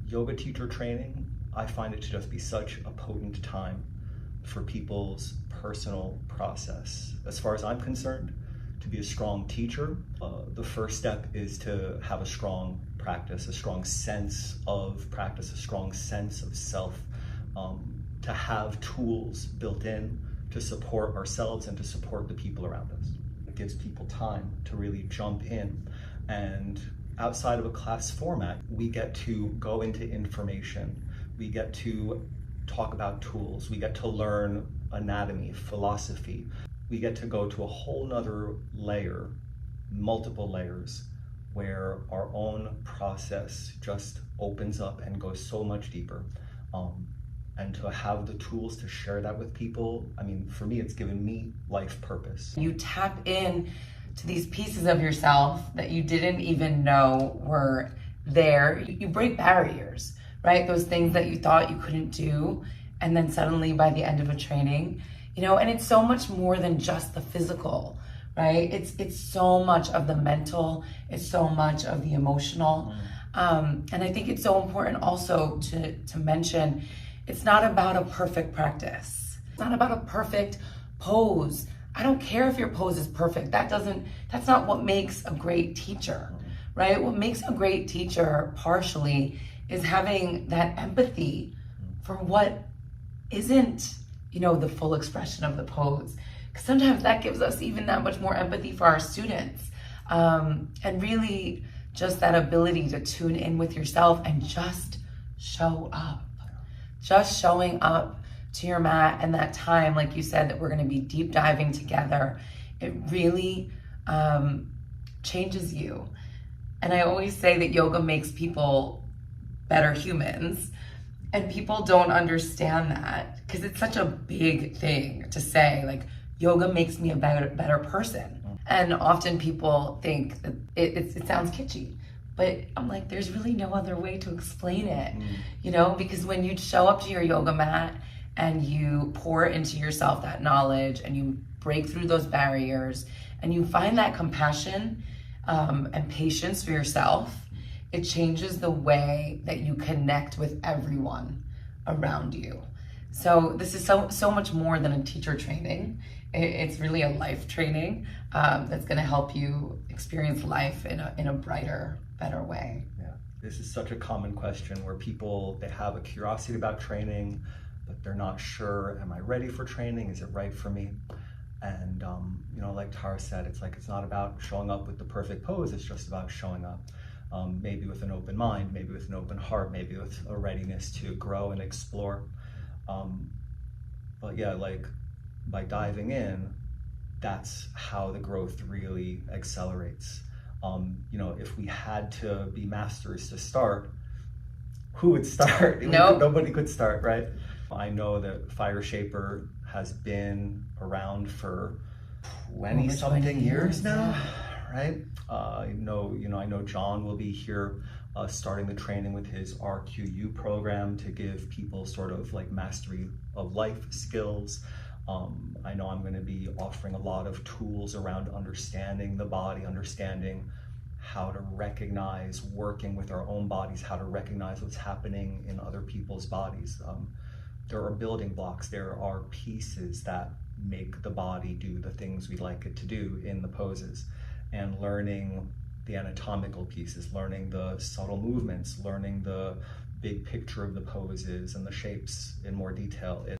Yoga teacher training, I find it to just be such a potent time for people's personal process. As far as I'm concerned, to be a strong teacher, the first step is to have a strong practice, a strong sense of practice, a strong sense of self, to have tools built in to support ourselves and to support the people around us. It gives people time to really jump in, and outside of a class format, we get to go into information, we get to talk about tools, we get to learn anatomy, philosophy, we get to go to a whole nother layer, multiple layers, where our own process just opens up and goes so much deeper. And to have the tools to share that with people, I mean, for me, it's given me life purpose. You tap in to these pieces of yourself that you didn't even know were there. You break barriers, right? Those things that you thought you couldn't do, and then suddenly by the end of a training, and it's so much more than just the physical, right? It's so much of the mental, it's so much of the emotional. And I think it's so important also to mention, it's not about a perfect practice. It's not about a perfect pose. I don't care if your pose is perfect. That's not what makes a great teacher, right? What makes a great teacher partially is having that empathy for what isn't, the full expression of the pose. Because sometimes that gives us even that much more empathy for our students. And really just that ability to tune in with yourself and just show up. Just showing up to your mat, and that time, like you said, that we're going to be deep diving together, it really changes you. And I always say that yoga makes people better humans, and people don't understand that because it's such a big thing to say, like, yoga makes me a better person. And often people think that it sounds kitschy. But I'm like, there's really no other way to explain it, because when you show up to your yoga mat and you pour into yourself that knowledge and you break through those barriers and you find that compassion and patience for yourself, it changes the way that you connect with everyone around you. So this is so much more than a teacher training. It's really a life training that's going to help you experience life in a brighter, better way. Yeah, this is such a common question where they have a curiosity about training, but they're not sure, am I ready for training? Is it right for me? And like Thara said, it's not about showing up with the perfect pose, it's just about showing up. Maybe with an open mind, maybe with an open heart, maybe with a readiness to grow and explore. But yeah, by diving in, that's how the growth really accelerates. If we had to be masters to start, who would start? Nope. Nobody could start, right? I know that Fire Shaper has been around for 20-something years now, right? I know John will be here starting the training with his RQU program to give people sort of like mastery of life skills. I know I'm going to be offering a lot of tools around understanding the body, understanding how to recognize, working with our own bodies, how to recognize what's happening in other people's bodies. There are building blocks, there are pieces that make the body do the things we'd like it to do in the poses, and learning the anatomical pieces, learning the subtle movements, learning the big picture of the poses and the shapes in more detail.